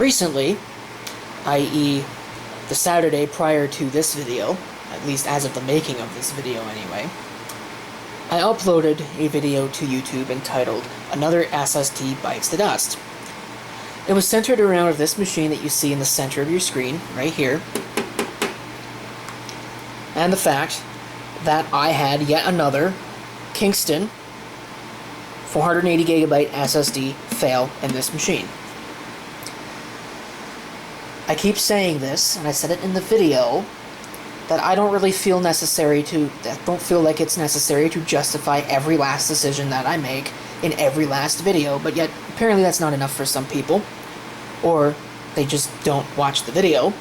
Recently, i.e. the Saturday prior to this video, at least as of the making of this video anyway, I uploaded a video to YouTube entitled "Another SSD Bites the Dust." It was centered around this machine that you see in the center of your screen, right here, and the fact that I had yet another Kingston 480 gigabyte SSD fail in this machine. I keep saying this, and I said it in the video, that I don't really feel like it's necessary to justify every last decision that I make in every last video, but yet apparently that's not enough for some people, or they just don't watch the video.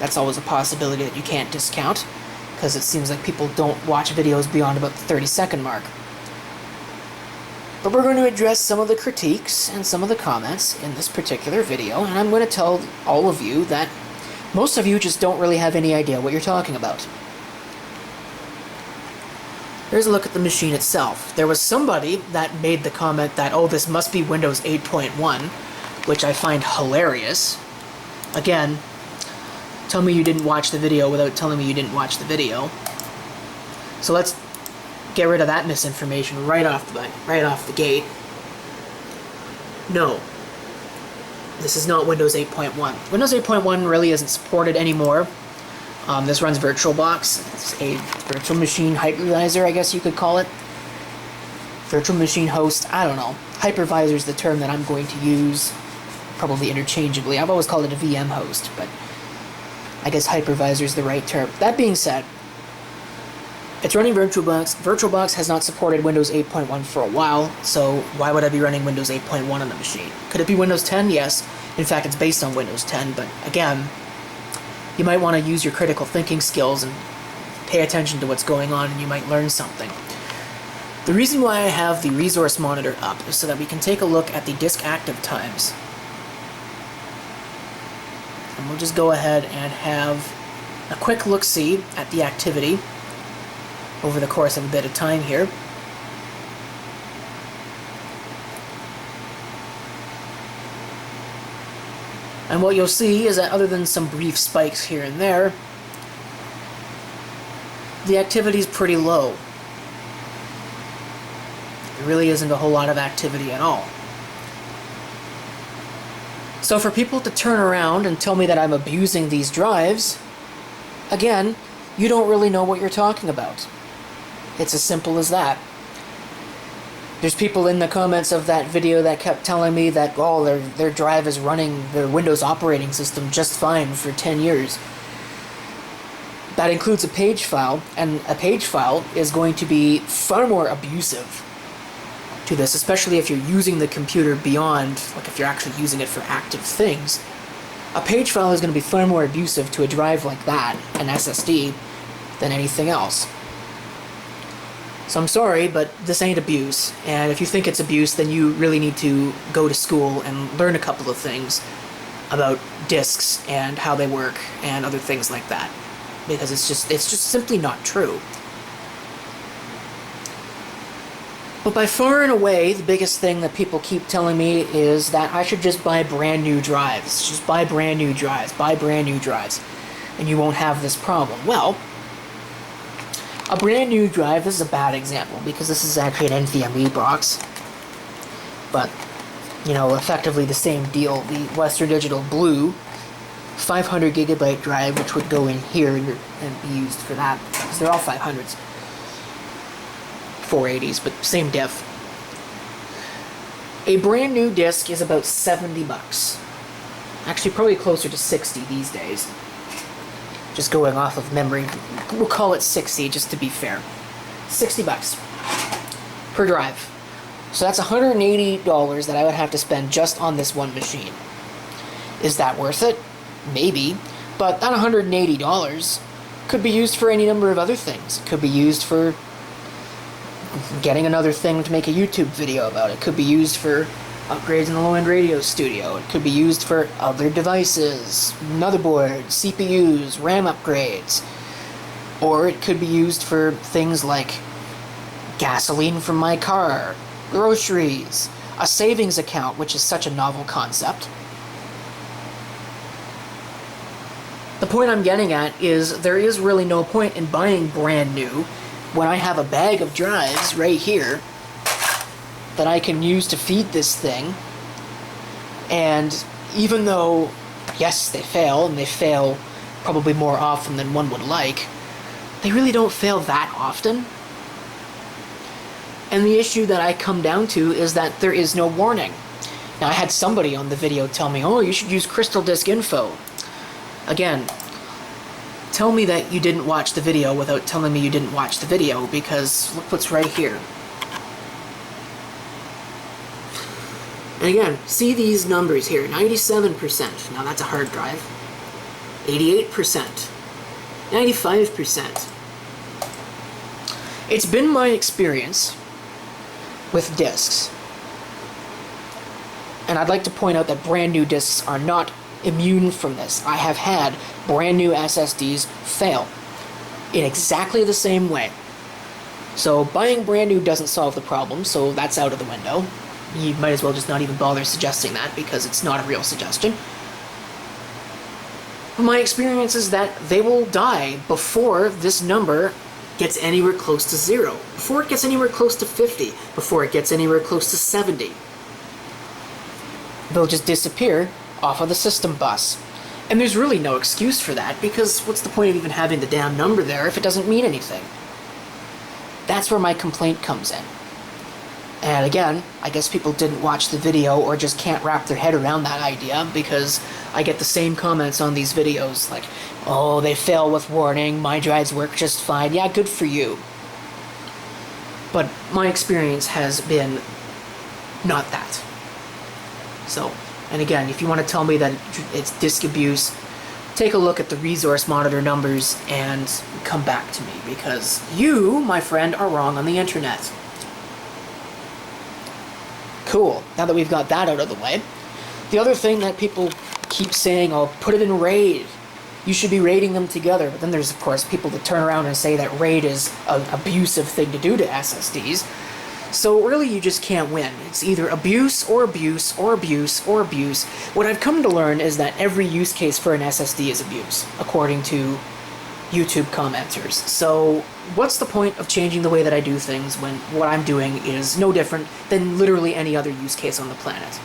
That's always a possibility that you can't discount, because it seems like people don't watch videos beyond about the 30-second mark. But we're going to address some of the critiques and some of the comments in this particular video, and I'm going to tell all of you that most of you just don't really have any idea what you're talking about. Here's a look at the machine itself. There was somebody that made the comment that, oh, this must be Windows 8.1, which I find hilarious. Again, tell me you didn't watch the video without telling me you didn't watch the video. So let's get rid of that misinformation right off the gate. No. This is not Windows 8.1. Windows 8.1 really isn't supported anymore. This runs VirtualBox. It's a virtual machine hypervisor, I guess you could call it. Virtual machine host, I don't know. Hypervisor is the term that I'm going to use, probably interchangeably. I've always called it a VM host, but I guess hypervisor is the right term. That being said, it's running VirtualBox. VirtualBox has not supported Windows 8.1 for a while, so why would I be running Windows 8.1 on the machine? Could it be Windows 10? Yes. In fact, it's based on Windows 10, but again, you might want to use your critical thinking skills and pay attention to what's going on, and you might learn something. The reason why I have the resource monitor up is so that we can take a look at the disk active times. And we'll just go ahead and have a quick look-see at the activity over the course of a bit of time here. And what you'll see is that other than some brief spikes here and there, the activity is pretty low. There really isn't a whole lot of activity at all. So for people to turn around and tell me that I'm abusing these drives, again, you don't really know what you're talking about. It's as simple as that. There's people in the comments of that video that kept telling me that, oh, their drive is running their Windows operating system just fine for 10 years. That includes a page file, and a page file is going to be far more abusive to this, especially if you're using the computer beyond, like if you're actually using it for active things. A page file is going to be far more abusive to a drive like that, an SSD, than anything else. So I'm sorry, but this ain't abuse, and if you think it's abuse, then you really need to go to school and learn a couple of things about disks and how they work and other things like that, because it's just simply not true. But by far and away, the biggest thing that people keep telling me is that I should just buy brand new drives. Just buy brand new drives, and you won't have this problem. Well, a brand new drive, this is a bad example because this is actually an NVMe box, but, you know, effectively the same deal. The Western Digital Blue 500 gigabyte drive, which would go in here and be used for that, because they're all 500s. 480s, but same diff. A brand new disc is about 70 bucks. Actually, probably closer to 60 these days. Just going off of memory. We'll call it 60 just to be fair. 60 bucks per drive. So that's $180 that I would have to spend just on this one machine. Is that worth it? Maybe. But that $180 could be used for any number of other things. It could be used for getting another thing to make a YouTube video about. It could be used for upgrades in the low-end radio studio. It could be used for other devices, motherboards, CPUs, RAM upgrades. Or it could be used for things like gasoline from my car, groceries, a savings account, which is such a novel concept. The point I'm getting at is there is really no point in buying brand new when I have a bag of drives right here that I can use to feed this thing. And even though, yes, they fail, and they fail probably more often than one would like, they really don't fail that often. And the issue that I come down to is that there is no warning. Now, I had somebody on the video tell me, oh, you should use Crystal Disk Info. Again, tell me that you didn't watch the video without telling me you didn't watch the video, because look what's right here. And again, see these numbers here, 97%, now that's a hard drive, 88%, 95%. It's been my experience with disks, and I'd like to point out that brand new disks are not immune from this. I have had brand new SSDs fail in exactly the same way. So buying brand new doesn't solve the problem, so that's out of the window. You might as well just not even bother suggesting that, because it's not a real suggestion. My experience is that they will die before this number gets anywhere close to 0, before it gets anywhere close to 50, before it gets anywhere close to 70. They'll just disappear off of the system bus. And there's really no excuse for that, because what's the point of even having the damn number there if it doesn't mean anything? That's where my complaint comes in. And again, I guess people didn't watch the video or just can't wrap their head around that idea, because I get the same comments on these videos like, oh, they fail with warning, my drives work just fine. Yeah, good for you. But my experience has been not that. So, and again, if you want to tell me that it's disk abuse, take a look at the resource monitor numbers and come back to me, because you, my friend, are wrong on the internet. Cool, now that we've got that out of the way. The other thing that people keep saying, oh, put it in RAID. You should be raiding them together. But then there's, of course, people that turn around and say that RAID is an abusive thing to do to SSDs. So really, you just can't win. It's either abuse or abuse or abuse or abuse. What I've come to learn is that every use case for an SSD is abuse, according to YouTube commenters. So what's the point of changing the way that I do things when what I'm doing is no different than literally any other use case on the planet?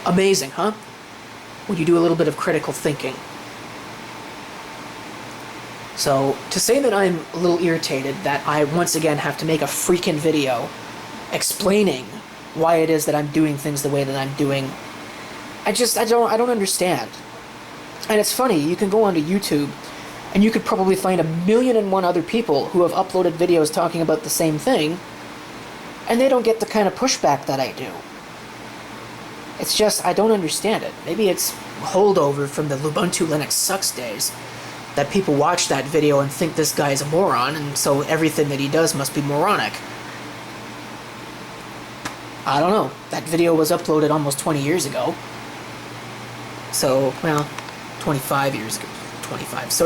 Amazing, huh? When you do a little bit of critical thinking. So, to say that I'm a little irritated that I once again have to make a freaking video explaining why it is that I'm doing things the way that I'm doing, I don't understand. And it's funny, you can go onto YouTube and you could probably find 1,000,001 other people who have uploaded videos talking about the same thing, and they don't get the kind of pushback that I do. It's just, I don't understand it. Maybe it's holdover from the Ubuntu Linux sucks days, that people watch that video and think this guy's a moron, and so everything that he does must be moronic. I don't know. That video was uploaded almost 20 years ago. So, well, 25 years ago.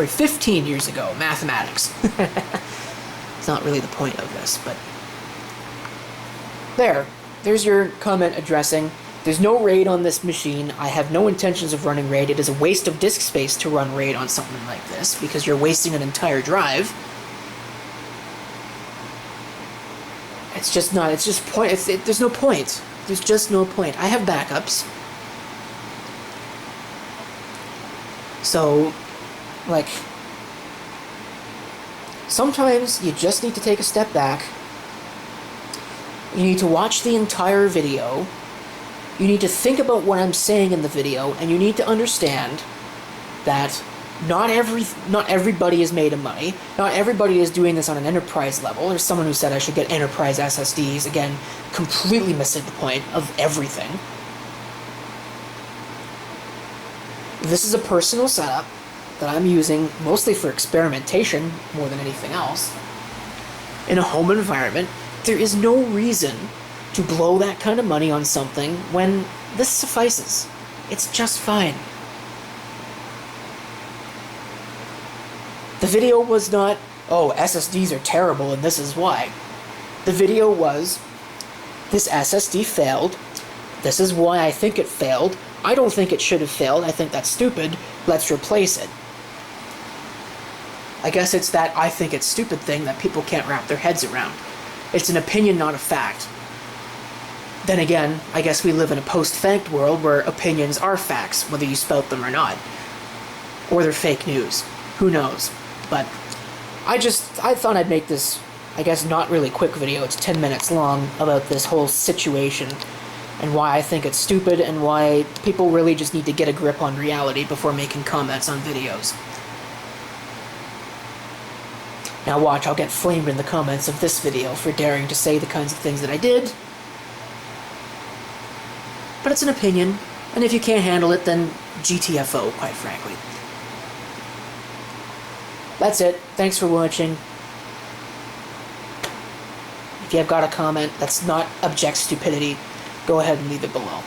15 years ago. Mathematics. It's not really the point of this, but... There's your comment addressing. There's no RAID on this machine. I have no intentions of running RAID. It is a waste of disk space to run RAID on something like this, because you're wasting an entire drive. It's just not, it's just there's no point. There's just no point. I have backups. So, like, sometimes you just need to take a step back. You need to watch the entire video. You need to think about what I'm saying in the video, and you need to understand that not everybody is made of money. Not everybody is doing this on an enterprise level. There's someone who said I should get enterprise SSDs. Again, completely missing the point of everything. This is a personal setup that I'm using mostly for experimentation more than anything else. In a home environment, there is no reason to blow that kind of money on something when this suffices. It's just fine. The video was not, oh, SSDs are terrible and this is why. The video was, this SSD failed, this is why I think it failed, I don't think it should have failed. I think that's stupid. Let's replace it. I guess it's that I think it's stupid thing that people can't wrap their heads around. It's an opinion, not a fact. Then again, I guess we live in a post-fact world where opinions are facts, whether you spout them or not. Or they're fake news. Who knows? But I thought I'd make this, I guess, not really quick video. It's 10 minutes long about this whole situation and why I think it's stupid and why people really just need to get a grip on reality before making comments on videos. Now watch, I'll get flamed in the comments of this video for daring to say the kinds of things that I did. But it's an opinion, and if you can't handle it, then GTFO, quite frankly. That's it. Thanks for watching. If you have got a comment that's not abject stupidity, go ahead and leave it below.